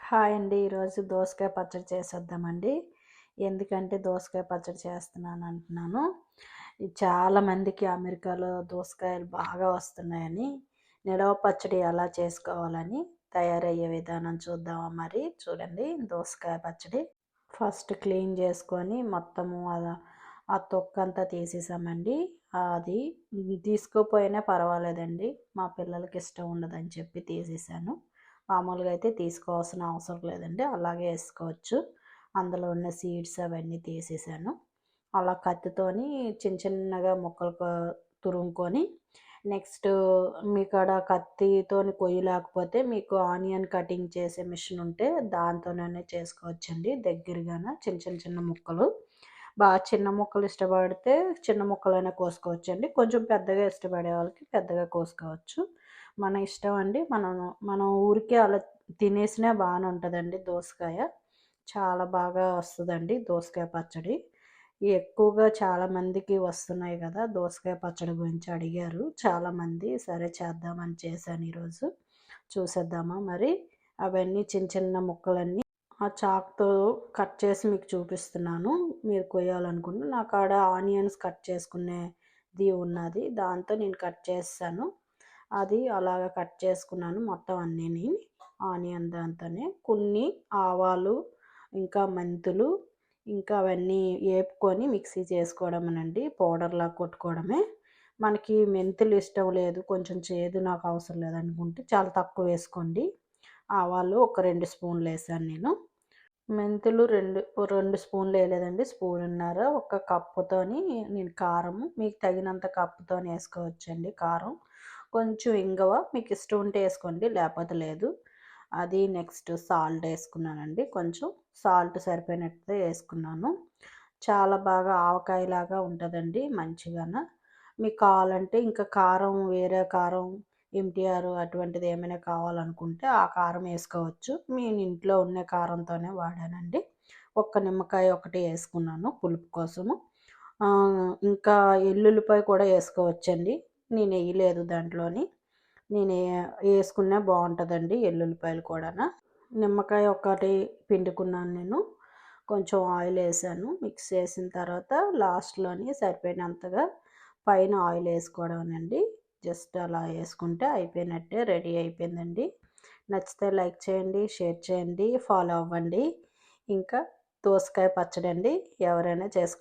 Hi అండి. ఈరోజు దోసకాయ పచ్చడి చేసేద్దామండి. ఎందుకంటే దోసకాయ పచ్చడి చేస్తున్నాను అంటున్నాను. చాలామందికి అమెరికాలో దోసకాయలు బాగా వస్తున్నాయని, నిలవ పచ్చడి ఎలా చేసుకోవాలని తయారయ్యే విధానం చూద్దామా మరి? చూడండి దోసకాయ పచ్చడి. ఫస్ట్ క్లీన్ చేసుకొని మొత్తము ఆ తొక్కంతా తీసేసామండి. అది తీసుకోపోయినా పర్వాలేదండి. మా పిల్లలకి ఇష్టం ఉండదని చెప్పి తీసేసాను. మామూలుగా అయితే తీసుకోవాల్సిన అవసరం లేదండి. అలాగే వేసుకోవచ్చు. అందులో ఉన్న సీడ్స్ అవన్నీ తీసేసాను. అలా కత్తితోని చిన్న చిన్నగా ముక్కలు తురుముకొని నెక్స్ట్ మీకాడ కత్తితోని కొయ్యలేకపోతే మీకు ఆనియన్ కటింగ్ చేసే మిషన్ ఉంటే దాంతోనైనా చేసుకోవచ్చండి. దగ్గరగాన చిన్న చిన్న చిన్న ముక్కలు. బాగా చిన్న ముక్కలు ఇష్టపడితే చిన్న ముక్కలైనా కోసుకోవచ్చండి. కొంచెం పెద్దగా ఇష్టపడే వాళ్ళకి పెద్దగా కోసుకోవచ్చు. మన ఇష్టం అండి. మనం ఊరికే అలా తినేసినా బాగానే ఉంటుందండి దోసకాయ. చాలా బాగా వస్తుందండి దోసకాయ పచ్చడి. ఎక్కువగా చాలామందికి వస్తున్నాయి కదా, దోసకాయ పచ్చడి గురించి అడిగారు చాలామంది. సరే చేద్దామని చేశాను ఈరోజు. చూసేద్దామా మరి? అవన్నీ చిన్న చిన్న ముక్కలన్నీ ఆ చాక్తో కట్ చేసి మీకు చూపిస్తున్నాను. మీరు కొయ్యాలనుకుంటే నా కాడ ఆనియన్స్ కట్ చేసుకునేది ఉన్నది. దాంతో నేను కట్ చేస్తాను. అది అలాగ కట్ చేసుకున్నాను మొత్తం అన్నీని. ఆనియన్ దాంతోనే కొన్ని ఆవాలు, ఇంకా మెంతులు, ఇంకా అవన్నీ వేపుకొని మిక్సీ చేసుకోవడమేనండి. పౌడర్లా కొట్టుకోవడమే. మనకి మెంతులు ఇష్టం లేదు, కొంచెం చేదు నాకు అవసరం లేదనుకుంటే చాలా తక్కువ వేసుకోండి. ఆవాలు ఒక 2 స్పూన్లు వేసాను నేను. మెంతులు 2 స్పూన్లు వేయలేదండి, స్పూన్నర. ఒక కప్పుతోని నేను కారం మీకు తగినంత కప్పుతోని వేసుకోవచ్చండి కారం. కొంచెం ఇంగువ మీకు ఇష్టం ఉంటే వేసుకోండి, లేకపోతే లేదు. అది నెక్స్ట్ సాల్ట్ వేసుకున్నానండి. కొంచెం సాల్ట్ సరిపోయినట్టు వేసుకున్నాను. చాలా బాగా ఆవకాయలాగా ఉంటుందండి మంచిగాన. మీకు కావాలంటే ఇంకా కారం, వేరే కారం ఎంటీఆర్ అటువంటిది ఏమైనా కావాలనుకుంటే ఆ కారం వేసుకోవచ్చు. నేను ఇంట్లో ఉన్న కారంతోనే వాడానండి. ఒక్క నిమ్మకాయ ఒకటి వేసుకున్నాను పులుపు కోసము. ఇంకా ఎల్లుల్లిపాయ కూడా వేసుకోవచ్చండి. నేను వేయలేదు దాంట్లోని. నేను వేసుకున్నా బాగుంటుందండి ఎల్లుల్లిపాయలు కూడా. నిమ్మకాయ ఒకటి పిండుకున్నాను నేను. కొంచెం ఆయిల్ వేసాను. మిక్స్ చేసిన తర్వాత లాస్ట్లోని సరిపోయినంతగా పైన ఆయిల్ వేసుకోవడమేనండి. జస్ట్ అలా వేసుకుంటే అయిపోయినట్టే, రెడీ అయిపోయిందండి. నచ్చితే లైక్ చేయండి, షేర్ చేయండి, ఫాలో అవ్వండి. ఇంకా దోసకాయ పచ్చడి అండి, ఎవరైనా చేసుకో